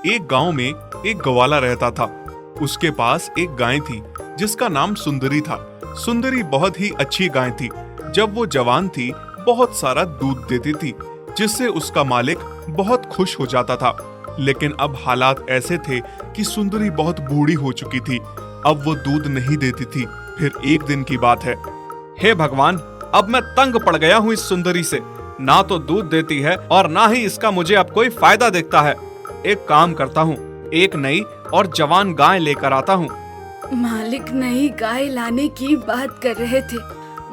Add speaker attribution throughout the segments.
Speaker 1: एक गांव में एक ग्वाला रहता था। उसके पास एक गाय थी जिसका नाम सुंदरी था। सुंदरी बहुत ही अच्छी गाय थी। जब वो जवान थी बहुत सारा दूध देती थी, जिससे उसका मालिक बहुत खुश हो जाता था। लेकिन अब हालात ऐसे थे कि सुंदरी बहुत बूढ़ी हो चुकी थी। अब वो दूध नहीं देती थी। फिर एक दिन की बात है।
Speaker 2: हे भगवान, अब मैं तंग पड़ गया हूँ इस सुंदरी से। ना तो दूध देती है और ना ही इसका मुझे अब कोई फायदा दिखता है। एक काम करता हूँ, एक नई और जवान गाय लेकर आता हूँ।
Speaker 3: मालिक नई गाय लाने की बात कर रहे थे,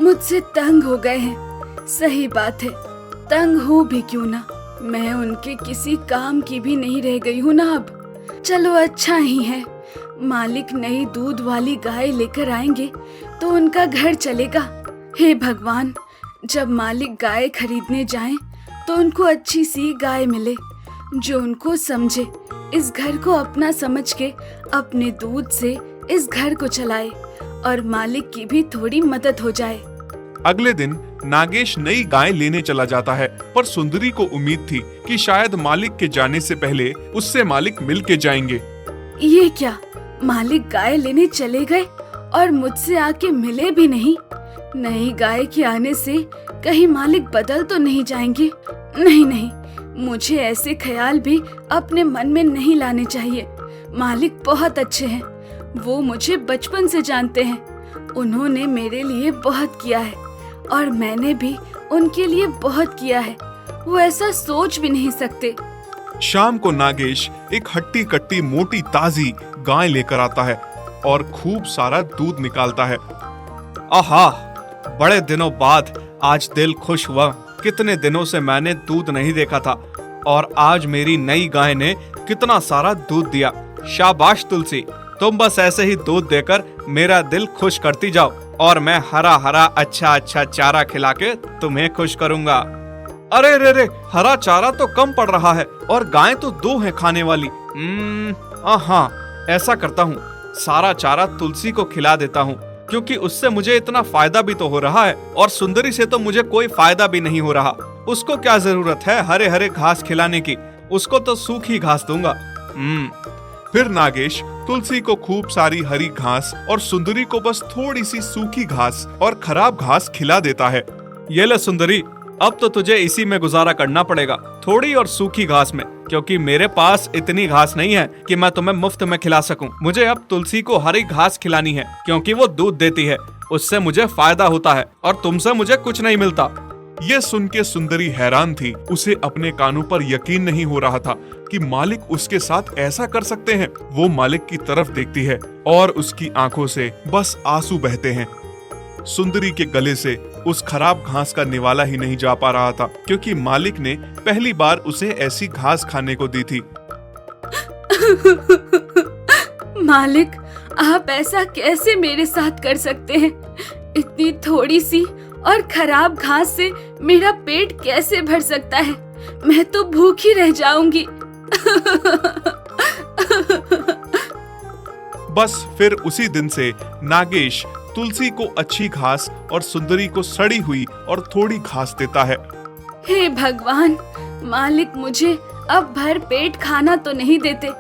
Speaker 3: मुझसे तंग हो गए हैं। सही बात है, तंग हो भी क्यों ना, मैं उनके किसी काम की भी नहीं रह गई हूँ ना अब। चलो अच्छा ही है, मालिक नई दूध वाली गाय लेकर आएंगे तो उनका घर चलेगा। हे भगवान, जब मालिक गाय खरीदने जाएं तो उनको अच्छी सी गाय मिले जो उनको समझे, इस घर को अपना समझ के अपने दूध से इस घर को चलाए और मालिक की भी थोड़ी मदद हो जाए।
Speaker 1: अगले दिन नागेश नई गाय लेने चला जाता है, पर सुंदरी को उम्मीद थी कि शायद मालिक के जाने से पहले उससे मालिक मिल के जाएंगे।
Speaker 3: ये क्या, मालिक गाय लेने चले गए और मुझसे आके मिले भी नहीं। नई गाय के आने से कहीं मालिक बदल तो नहीं जाएंगे। नहीं नहीं, मुझे ऐसे ख्याल भी अपने मन में नहीं लाने चाहिए। मालिक बहुत अच्छे हैं, वो मुझे बचपन से जानते हैं। उन्होंने मेरे लिए बहुत किया है और मैंने भी उनके लिए बहुत किया है। वो ऐसा सोच भी नहीं सकते।
Speaker 1: शाम को नागेश एक हट्टी कट्टी मोटी ताजी गाय लेकर आता है और खूब सारा दूध निकालता है।
Speaker 2: आहा, बड़े दिनों बाद आज दिल खुश हुआ। कितने दिनों से मैंने दूध नहीं देखा था और आज मेरी नई गाय ने कितना सारा दूध दिया। शाबाश तुलसी, तुम बस ऐसे ही दूध देकर मेरा दिल खुश करती जाओ और मैं हरा हरा अच्छा अच्छा चारा खिला के तुम्हें खुश करूंगा। अरे रे रे, हरा चारा तो कम पड़ रहा है और गाय तो 2 हैं खाने वाली। हाँ, ऐसा करता हूँ, सारा चारा तुलसी को खिला देता हूँ, क्योंकि उससे मुझे इतना फायदा भी तो हो रहा है और सुंदरी से तो मुझे कोई फायदा भी नहीं हो रहा। उसको क्या जरूरत है हरे हरे घास खिलाने की, उसको तो सूखी घास दूंगा।
Speaker 1: फिर नागेश तुलसी को खूब सारी हरी घास और सुंदरी को बस थोड़ी सी सूखी घास और खराब घास खिला देता है।
Speaker 2: ये ले सुंदरी, अब तो तुझे इसी में गुजारा करना पड़ेगा, थोड़ी और सूखी घास में, क्योंकि मेरे पास इतनी घास नहीं है कि मैं तुम्हें मुफ्त में खिला सकूं। मुझे अब तुलसी को हरी घास खिलानी है, क्योंकि वो दूध देती है, उससे मुझे फायदा होता है और तुमसे मुझे कुछ नहीं मिलता।
Speaker 1: ये सुन के सुंदरी हैरान थी। उसे अपने कानों पर यकीन नहीं हो रहा था कि मालिक उसके साथ ऐसा कर सकते हैं। वो मालिक की तरफ देखती है और उसकी आंखों से बस आंसू बहते हैं। सुंदरी के गले से उस खराब घास का निवाला ही नहीं जा पा रहा था, क्योंकि मालिक ने पहली बार उसे ऐसी घास खाने को दी थी।
Speaker 3: मालिक, आप ऐसा कैसे मेरे साथ कर सकते हैं? इतनी थोड़ी सी और खराब घास से मेरा पेट कैसे भर सकता है? मैं तो भूखी रह जाऊंगी।
Speaker 1: बस फिर उसी दिन से नागेश तुलसी को अच्छी घास और सुंदरी को सड़ी हुई और थोड़ी घास देता है।
Speaker 3: हे भगवान, मालिक मुझे अब भर पेट खाना तो नहीं देते।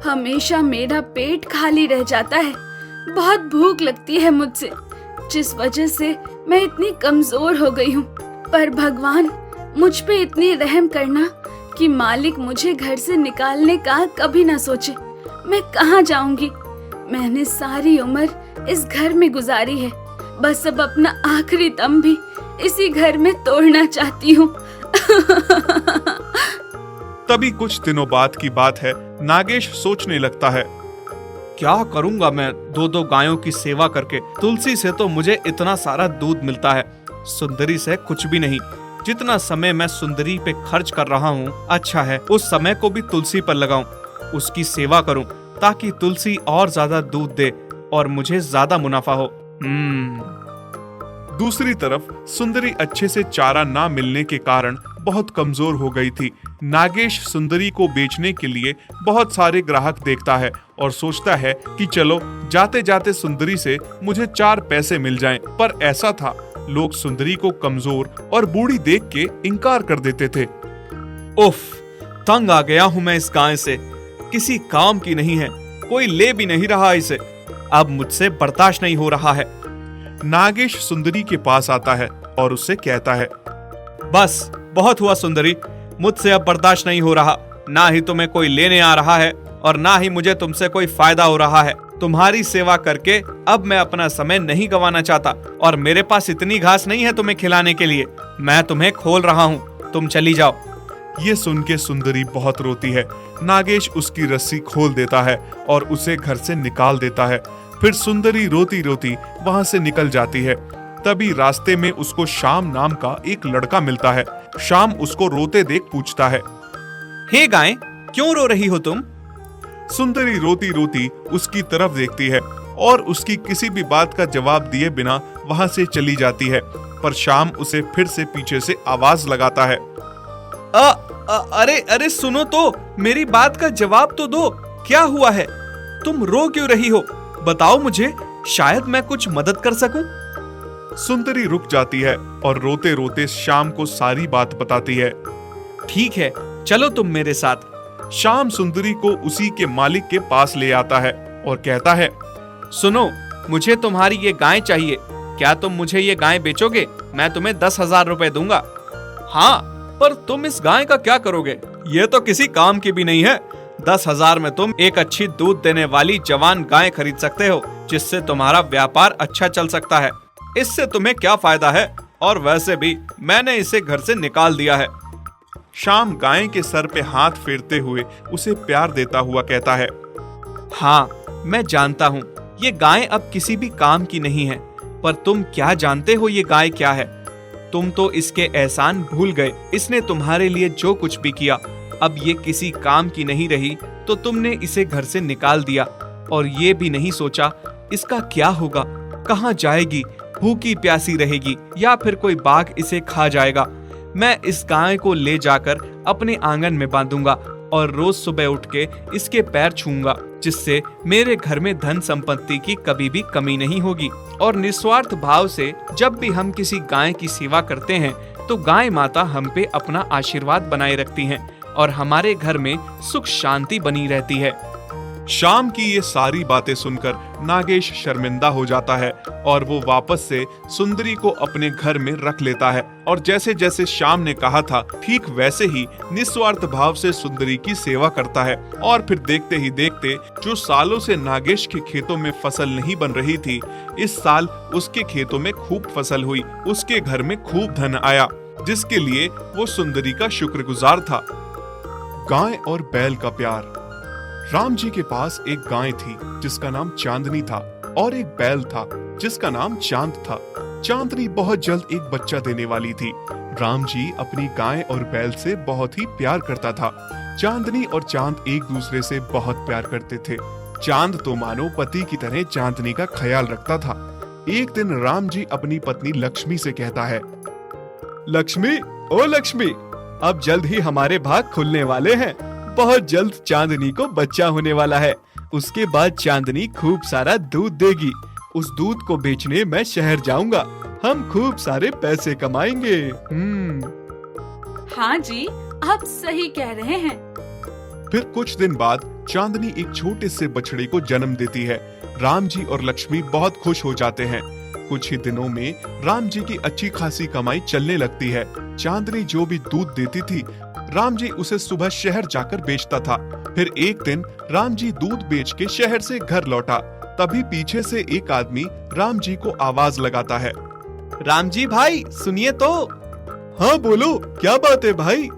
Speaker 3: हमेशा मेरा पेट खाली रह जाता है। बहुत भूख लगती है मुझसे, जिस वजह से मैं इतनी कमजोर हो गई हूँ। पर भगवान, मुझ पे इतनी रहम करना कि मालिक मुझे घर से निकालने का कभी ना सोचे। मैं कहाँ जाऊंगी? मैंने सारी उम्र इस घर में गुजारी है, बस अब अपना आखिरी दम भी इसी घर में तोड़ना चाहती हूँ।
Speaker 1: तभी कुछ दिनों बाद की बात है। नागेश सोचने लगता है,
Speaker 2: क्या करूंगा मैं 2-2 गायों की सेवा करके? तुलसी से तो मुझे इतना सारा दूध मिलता है, सुंदरी से कुछ भी नहीं। जितना समय मैं सुंदरी पे खर्च कर रहा हूँ, अच्छा है उस समय को भी तुलसी पर लगाऊं, उसकी सेवा करूं, ताकि तुलसी और ज्यादा दूध दे और मुझे ज्यादा मुनाफा हो।
Speaker 1: दूसरी तरफ सुंदरी अच्छे से चारा ना मिलने के कारण बहुत कमजोर हो गई थी। नागेश सुंदरी को बेचने के लिए बहुत सारे ग्राहक देखता है और सोचता है कि चलो जाते जाते सुंदरी से मुझे 4 पैसे मिल जाएं। पर ऐसा था, लोग सुंदरी को कमजोर और बूढ़ी देख के इनकार कर देते थे।
Speaker 2: उफ, तंग आ गया हूँ मैं इस गाय से। किसी काम की नहीं है, कोई ले भी नहीं रहा इसे। अब मुझसे बर्दाश्त नहीं हो रहा है।
Speaker 1: नागेश सुंदरी के पास आता है और उससे कहता है,
Speaker 2: बस बहुत हुआ सुंदरी, मुझसे अब बर्दाश्त नहीं हो रहा। ना ही तुम्हें कोई लेने आ रहा है और ना ही मुझे तुमसे कोई फायदा हो रहा है। तुम्हारी सेवा करके अब मैं अपना समय नहीं गंवाना चाहता और मेरे पास इतनी घास नहीं है तुम्हें खिलाने के लिए। मैं तुम्हें खोल रहा हूँ, तुम चली जाओ।
Speaker 1: ये सुन के सुंदरी बहुत रोती है। नागेश उसकी रस्सी खोल देता है और उसे घर से निकाल देता है। फिर सुंदरी रोती रोती वहां से निकल जाती है। तभी रास्ते में उसको श्याम नाम का एक लड़का मिलता है। श्याम उसको रोते देख पूछता है,
Speaker 2: हे गाय, क्यों रो रही हो तुम?
Speaker 1: सुंदरी रोती रोती उसकी तरफ देखती है और उसकी किसी भी बात का जवाब दिए बिना वहां से चली जाती है। पर श्याम उसे फिर से पीछे से आवाज लगाता है,
Speaker 2: अरे सुनो तो, मेरी बात का जवाब तो दो। क्या हुआ है? तुम रो क्यों रही हो? बताओ मुझे, शायद मैं कुछ मदद कर सकूं।
Speaker 1: सुंदरी रुक जाती है और रोते रोते श्याम को सारी बात बताती है।
Speaker 2: ठीक है, चलो तुम मेरे साथ।
Speaker 1: श्याम सुंदरी को उसी के मालिक के पास ले आता है और कहता है,
Speaker 2: सुनो, मुझे तुम्हारी ये गाय चाहिए। क्या तुम मुझे ये गाय बेचोगे? मैं तुम्हें 10,000 रुपए दूंगा। हाँ, पर तुम इस गाय का क्या करोगे? ये तो किसी काम की भी नहीं है। 10,000 में तुम एक अच्छी दूध देने वाली जवान गाय खरीद सकते हो, जिससे तुम्हारा व्यापार अच्छा चल सकता है। इससे तुम्हें क्या फायदा है? और वैसे भी मैंने इसे घर से निकाल दिया है।
Speaker 1: श्याम गाय के सर पे हाथ फेरते हुए उसे प्यार देता हुआ कहता है,
Speaker 2: हाँ, मैं जानता हूँ ये गाय अब किसी भी काम की नहीं है, पर तुम क्या जानते हो ये गाय क्या है? तुम तो इसके एहसान भूल गए। इसने तुम्हारे लिए जो कुछ भी किया, अब ये किसी काम की नहीं रही तो तुमने इसे घर से निकाल दिया और ये भी नहीं सोचा इसका क्या होगा, कहाँ जाएगी, भूखी प्यासी रहेगी या फिर कोई बाघ इसे खा जाएगा। मैं इस गाय को ले जाकर अपने आंगन में बांधूंगा और रोज सुबह उठ के इसके पैर छूंगा, जिससे मेरे घर में धन संपत्ति की कभी भी कमी नहीं होगी। और निस्वार्थ भाव से जब भी हम किसी गाय की सेवा करते हैं तो गाय माता हम पे अपना आशीर्वाद बनाए रखती हैं और हमारे घर में सुख शांति बनी रहती है।
Speaker 1: श्याम की ये सारी बातें सुनकर नागेश शर्मिंदा हो जाता है और वो वापस से सुंदरी को अपने घर में रख लेता है। और जैसे जैसे श्याम ने कहा था, ठीक वैसे ही निस्वार्थ भाव से सुंदरी की सेवा करता है। और फिर देखते ही देखते जो सालों से नागेश के खेतों में फसल नहीं बन रही थी, इस साल उसके खेतों में खूब फसल हुई। उसके घर में खूब धन आया, जिसके लिए वो सुंदरी का शुक्रगुजार था। गाय और बैल का प्यार। राम जी के पास एक गाय थी जिसका नाम चांदनी था और एक बैल था जिसका नाम चांद था। चांदनी बहुत जल्द एक बच्चा देने वाली थी। राम जी अपनी गाय और बैल से बहुत ही प्यार करता था। चांदनी और चांद एक दूसरे से बहुत प्यार करते थे। चांद तो मानो पति की तरह चांदनी का ख्याल रखता था। एक दिन राम जी अपनी पत्नी लक्ष्मी से कहता है,
Speaker 2: लक्ष्मी, ओ लक्ष्मी, अब जल्द ही हमारे भाग खुलने वाले हैं। बहुत जल्द चांदनी को बच्चा होने वाला है। उसके बाद चांदनी खूब सारा दूध देगी। उस दूध को बेचने मैं शहर जाऊंगा। हम खूब सारे पैसे कमाएंगे।
Speaker 3: हाँ जी, आप सही कह रहे हैं।
Speaker 1: फिर कुछ दिन बाद चांदनी एक छोटे से बछड़े को जन्म देती है। राम जी और लक्ष्मी बहुत खुश हो जाते हैं। कुछ ही दिनों में राम जी की अच्छी खासी कमाई चलने लगती है। चांदनी जो भी दूध देती थी, राम जी उसे सुबह शहर जाकर बेचता था। फिर एक दिन राम जी दूध बेच के शहर से घर लौटा। तभी पीछे से एक आदमी राम जी को आवाज लगाता है,
Speaker 2: राम जी भाई, सुनिए तो।
Speaker 1: हाँ बोलो, क्या बात है भाई?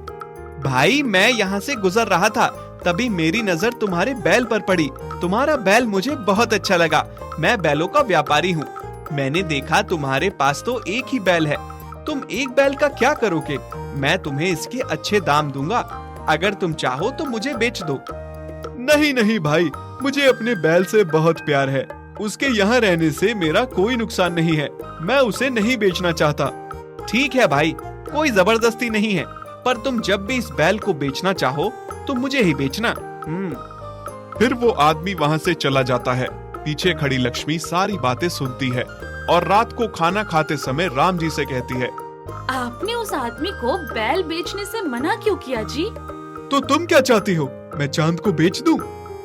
Speaker 2: भाई, मैं यहाँ से गुजर रहा था, तभी मेरी नजर तुम्हारे बैल पर पड़ी। तुम्हारा बैल मुझे बहुत अच्छा लगा। मैं बैलों का व्यापारी हूँ। मैंने देखा तुम्हारे पास तो एक ही बैल है। तुम एक बैल का क्या करोगे? मैं तुम्हें इसके अच्छे दाम दूंगा। अगर तुम चाहो तो मुझे बेच दो।
Speaker 1: नहीं नहीं भाई, मुझे अपने बैल से बहुत प्यार है। उसके यहाँ रहने से मेरा कोई नुकसान नहीं है। मैं उसे नहीं बेचना चाहता।
Speaker 2: ठीक है भाई, कोई जबरदस्ती नहीं है, पर तुम जब भी इस बैल को बेचना चाहो तो मुझे ही बेचना।
Speaker 1: फिर वो आदमी वहाँ से चला जाता है। पीछे खड़ी लक्ष्मी सारी बातें सुनती है और रात को खाना खाते समय राम जी से कहती है,
Speaker 3: आपने उस आदमी को बैल बेचने से मना क्यों किया जी?
Speaker 1: तो तुम क्या चाहती हो?
Speaker 4: मैं चांद को बेच दूं?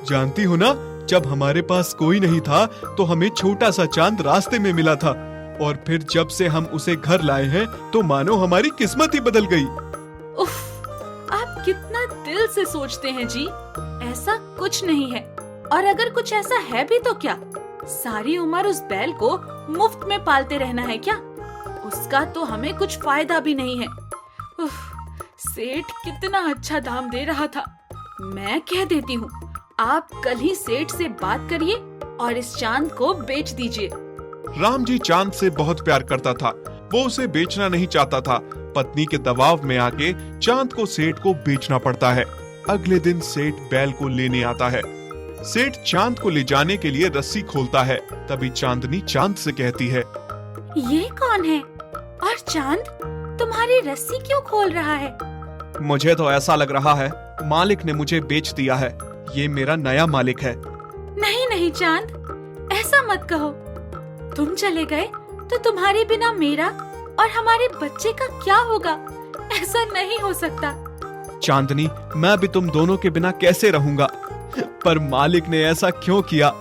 Speaker 4: जानती हो ना, जब हमारे पास कोई नहीं था तो हमें छोटा सा चांद रास्ते में मिला था, और फिर जब से हम उसे घर लाए हैं तो मानो हमारी किस्मत ही बदल गई।
Speaker 5: उफ, आप कितना दिल से सोचते हैं जी। ऐसा कुछ नहीं है, और अगर कुछ ऐसा है भी तो क्या, सारी उम्र उस बैल को मुफ्त में पालते रहना है क्या? उसका तो हमें कुछ फायदा भी नहीं है। उफ, सेठ कितना अच्छा दाम दे रहा था। मैं कह देती हूँ, आप कल ही सेठ से बात करिए और इस चांद को बेच दीजिए।
Speaker 1: राम जी चांद से बहुत प्यार करता था। वो उसे बेचना नहीं चाहता था। पत्नी के दबाव में आके चांद को सेठ को बेचना पड़ता है। अगले दिन सेठ बैल को लेने आता है। सेठ चांद को ले जाने के लिए रस्सी खोलता है। तभी चांदनी चांद से कहती है,
Speaker 5: ये कौन है? और चांद तुम्हारी रस्सी क्यों खोल रहा है?
Speaker 2: मुझे तो ऐसा लग रहा है मालिक ने मुझे बेच दिया है। ये मेरा नया मालिक है।
Speaker 5: नहीं नहीं चांद, ऐसा मत कहो। तुम चले गए तो तुम्हारे बिना मेरा और हमारे बच्चे का क्या होगा? ऐसा नहीं हो सकता।
Speaker 2: चांदनी, मैं भी तुम दोनों के बिना कैसे रहूंगा?
Speaker 4: पर मालिक ने ऐसा क्यों किया?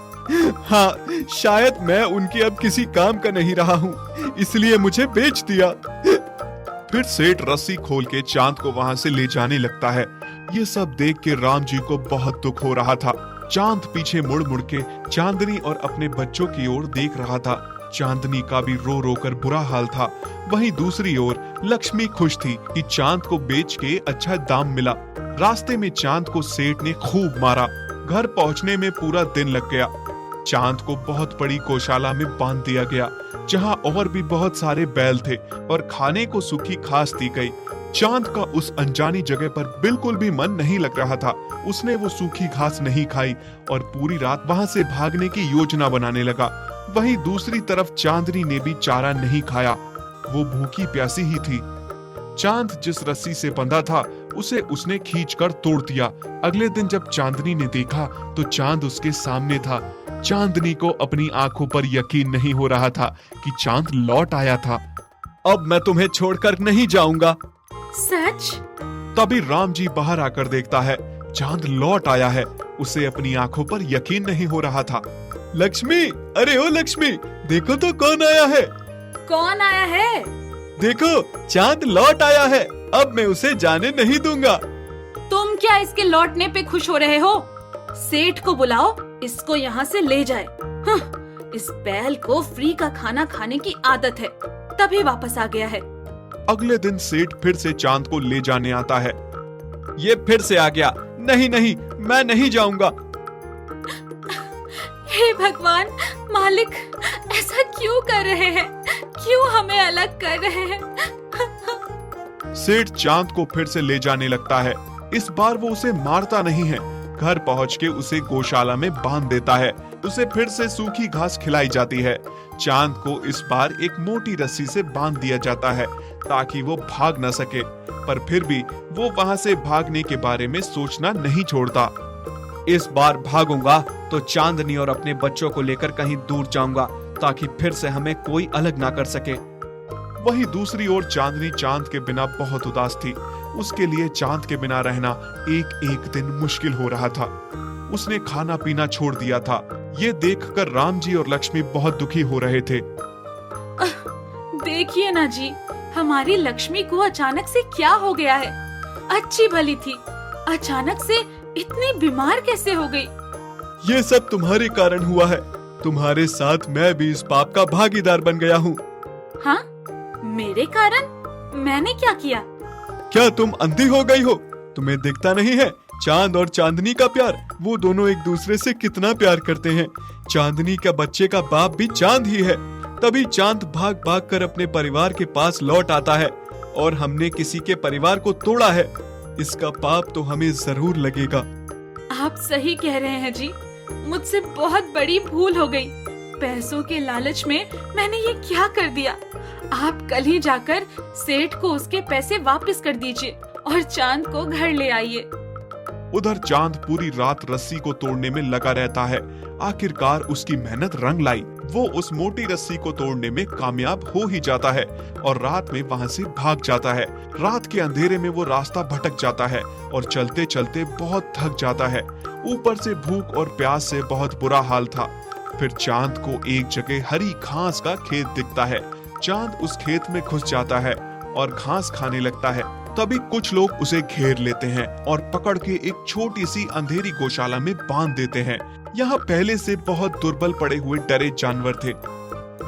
Speaker 4: हाँ, शायद मैं उनके अब किसी काम का नहीं रहा हूँ, इसलिए मुझे बेच दिया।
Speaker 1: फिर सेठ रस्सी खोल के चांद को वहां से ले जाने लगता है। ये सब देख के राम जी को बहुत दुख हो रहा था। चांद पीछे मुड़ मुड़ के चांदनी और अपने बच्चों की ओर देख रहा था। चांदनी का भी रो रो कर बुरा हाल था। वहीं दूसरी ओर लक्ष्मी खुश थी कि चांद को बेच के अच्छा दाम मिला। रास्ते में चांद को सेठ ने खूब मारा। घर पहुंचने में पूरा दिन लग गया। चांद को बहुत बड़ी गौशाला में बांध दिया गया, जहां और भी बहुत सारे बैल थे और खाने को सूखी घास दी गई। चांद का उस अनजानी जगह पर बिल्कुल भी मन नहीं लग रहा था। उसने वो सूखी घास नहीं खाई और पूरी रात वहां से भागने की योजना बनाने लगा। वहीं दूसरी तरफ चांदनी ने भी चारा नहीं खाया। वो भूखी प्यासी ही थी। चांद जिस रस्सी से बंधा था उसे उसने खींचकर तोड़ दिया। अगले दिन जब चांदनी ने देखा तो चांद उसके सामने था। चांदनी को अपनी आंखों पर यकीन नहीं हो रहा था कि चांद लौट आया था।
Speaker 4: अब मैं तुम्हें छोड़कर नहीं जाऊंगा।
Speaker 5: सच?
Speaker 1: तभी राम जी बाहर आकर देखता है चांद लौट आया है। उसे अपनी आंखों पर यकीन नहीं हो रहा था।
Speaker 4: लक्ष्मी, अरे ओ लक्ष्मी, देखो तो कौन आया है।
Speaker 5: कौन आया है?
Speaker 4: देखो, चांद लौट आया है। अब मैं उसे जाने नहीं दूंगा।
Speaker 5: तुम क्या इसके लौटने पे खुश हो रहे हो? सेठ को बुलाओ, इसको यहाँ से ले जाए। इस बैल को फ्री का खाना खाने की आदत है, तभी वापस आ गया है।
Speaker 1: अगले दिन सेठ फिर से चांद को ले जाने आता है।
Speaker 4: ये फिर से आ गया। नहीं नहीं, मैं नहीं जाऊंगा।
Speaker 5: हे भगवान, मालिक ऐसा क्यों कर रहे हैं? क्यों हमें अलग कर रहे हैं?
Speaker 1: सेठ चांद को फिर से ले जाने लगता है। इस बार वो उसे मारता नहीं है। घर पहुंच के उसे गौशाला में बांध देता है। उसे फिर से सूखी घास खिलाई जाती है। चांद को इस बार एक मोटी रस्सी से बांध दिया जाता है ताकि वो भाग न सके, पर फिर भी वो वहां से भागने के बारे में सोचना नहीं छोड़ता।
Speaker 2: इस बार भागूंगा तो चांदनी और अपने बच्चों को लेकर कहीं दूर जाऊंगा ताकि फिर से हमें कोई अलग ना कर सके।
Speaker 1: वहीं दूसरी ओर चांदनी चांद के बिना बहुत उदास थी। उसके लिए चांद के बिना रहना एक एक दिन मुश्किल हो रहा था। उसने खाना पीना छोड़ दिया था। ये देखकर राम जी और लक्ष्मी बहुत दुखी हो रहे थे।
Speaker 5: देखिए ना जी, हमारी लक्ष्मी को अचानक से क्या हो गया है? अच्छी भली थी, अचानक से इतनी बीमार कैसे हो गई?
Speaker 4: ये सब तुम्हारे कारण हुआ है। तुम्हारे साथ मैं भी इस पाप का भागीदार बन गया हूँ।
Speaker 5: हाँ, मेरे कारण? मैंने क्या किया?
Speaker 4: क्या तुम अंधी हो गई हो? तुम्हें दिखता नहीं है चांद और चांदनी का प्यार? वो दोनों एक दूसरे से कितना प्यार करते हैं। चांदनी का बच्चे का बाप भी चांद ही है। तभी चांद भाग भाग कर अपने परिवार के पास लौट आता है और हमने किसी के परिवार को तोड़ा है। इसका पाप तो हमें जरूर लगेगा।
Speaker 5: आप सही कह रहे हैं जी, मुझसे बहुत बड़ी भूल हो गई। पैसों के लालच में मैंने ये क्या कर दिया। आप कल ही जाकर सेठ को उसके पैसे वापस कर दीजिए और चांद को घर ले आइए।
Speaker 1: उधर चांद पूरी रात रस्सी को तोड़ने में लगा रहता है। आखिरकार उसकी मेहनत रंग लाई। वो उस मोटी रस्सी को तोड़ने में कामयाब हो ही जाता है और रात में वहां से भाग जाता है। रात के अंधेरे में वो रास्ता भटक जाता है और चलते चलते बहुत थक जाता है। ऊपर से भूख और प्यास से बहुत बुरा हाल था। फिर चांद को एक जगह हरी घास का खेत दिखता है। चांद उस खेत में घुस जाता है और घास खाने लगता है। तभी कुछ लोग उसे घेर लेते हैं और पकड़ के एक छोटी सी अंधेरी गौशाला में बांध देते हैं। यहाँ पहले से बहुत दुर्बल पड़े हुए डरे जानवर थे।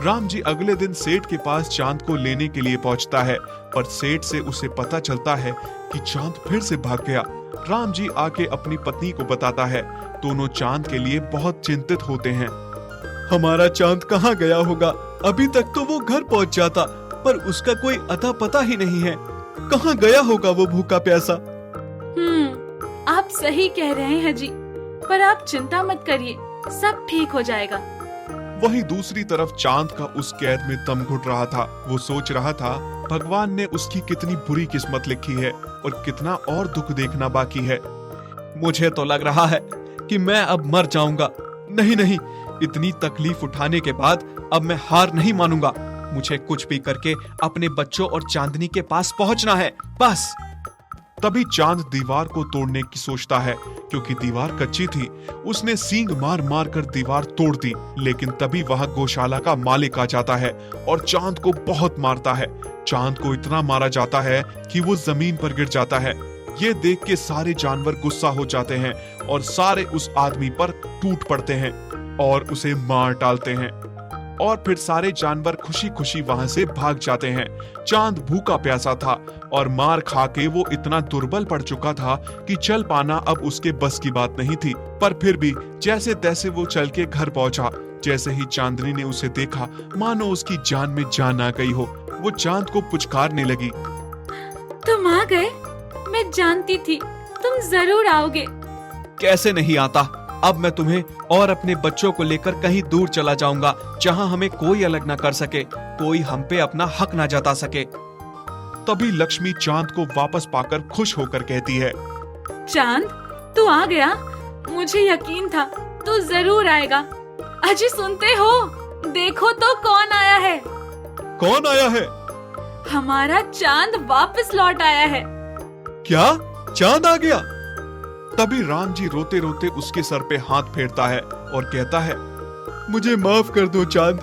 Speaker 1: राम जी अगले दिन सेठ के पास चांद को लेने के लिए पहुँचता है, पर सेठ से उसे पता चलता है कि चांद फिर से भाग गया। राम जी आके अपनी पत्नी को बताता है। दोनों चांद के लिए बहुत चिंतित होते हैं।
Speaker 4: हमारा चांद कहाँ गया होगा? अभी तक तो वो घर पहुँच जाता, पर उसका कोई अता पता ही नहीं है। कहाँ गया होगा वो भूखा प्यासा?
Speaker 5: आप सही कह रहे हैं जी, पर आप चिंता मत करिए, सब ठीक हो जाएगा।
Speaker 1: वहीं दूसरी तरफ चांद का उस कैद में दम घुट रहा था। वो सोच रहा था भगवान ने उसकी कितनी बुरी किस्मत लिखी है और कितना और दुख देखना बाकी है।
Speaker 2: मुझे तो लग रहा है कि मैं अब मर जाऊंगा।
Speaker 4: नहीं नहीं, इतनी तकलीफ उठाने के बाद अब मैं हार नहीं मानूंगा।
Speaker 2: मुझे कुछ भी करके अपने बच्चों और चांदनी के पास पहुंचना है, बस।
Speaker 1: तभी चांद दीवार को तोड़ने की सोचता है, क्योंकि दीवार कच्ची थी। उसने सींग मार मार कर दीवार तोड़ दी, लेकिन तभी वहां गौशाला का मालिक आ जाता है और चांद को बहुत मारता है। चांद को इतना मारा जाता है कि वो जमीन पर गिर जाता है। ये देख के सारे जानवर गुस्सा हो जाते हैं और सारे उस आदमी पर टूट पड़ते हैं और उसे मार डालते हैं। और फिर सारे जानवर खुशी खुशी वहां से भाग जाते हैं। चांद भूखा प्यासा था और मार खा के वो इतना दुर्बल पड़ चुका था कि चल पाना अब उसके बस की बात नहीं थी। पर फिर भी जैसे तैसे वो चल के घर पहुंचा। जैसे ही चांदनी ने उसे देखा, मानो उसकी जान में जान आ गई हो। वो चांद को पुचकारने लगी।
Speaker 5: तुम आ गए? मैं जानती थी तुम जरूर आओगे।
Speaker 2: कैसे नहीं आता? अब मैं तुम्हें और अपने बच्चों को लेकर कहीं दूर चला जाऊंगा, जहां हमें कोई अलग ना कर सके, कोई हम पे अपना हक ना जता सके।
Speaker 1: तभी लक्ष्मी चांद को वापस पाकर खुश होकर कहती है,
Speaker 5: चांद, तू आ गया। मुझे यकीन था तू जरूर आएगा। अजी सुनते हो? देखो तो कौन आया है।
Speaker 4: कौन आया है?
Speaker 5: हमारा चांद वापस लौट आया है।
Speaker 4: क्या? चांद आ गया?
Speaker 1: तभी राम जी रोते रोते उसके सर पे हाथ फेरता है और कहता है,
Speaker 4: मुझे माफ कर दो चांद,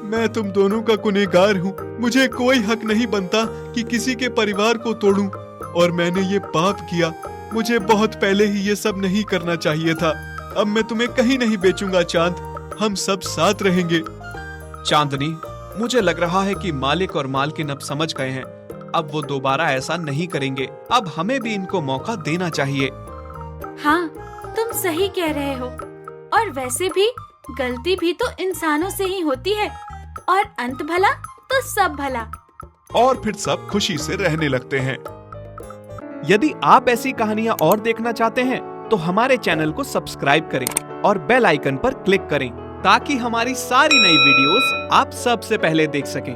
Speaker 4: मैं तुम दोनों का गुनहगार हूँ। मुझे कोई हक नहीं बनता कि किसी के परिवार को तोड़ूं, और मैंने ये पाप किया। मुझे बहुत पहले ही ये सब नहीं करना चाहिए था। अब मैं तुम्हें कहीं नहीं बेचूंगा चांद, हम सब साथ रहेंगे।
Speaker 2: चांदनी, मुझे लग रहा है कि मालिक और मालकिन अब समझ गए हैं। अब वो दोबारा ऐसा नहीं करेंगे। अब हमें भी इनको मौका देना चाहिए।
Speaker 5: हाँ, तुम सही कह रहे हो। और वैसे भी गलती भी तो इंसानों से ही होती है, और अंत भला तो सब भला।
Speaker 1: और फिर सब खुशी से रहने लगते हैं।
Speaker 2: यदि आप ऐसी कहानियां और देखना चाहते हैं तो हमारे चैनल को सब्सक्राइब करें और बेल आइकन पर क्लिक करें, ताकि हमारी सारी नई वीडियोस आप सबसे पहले देख सकें।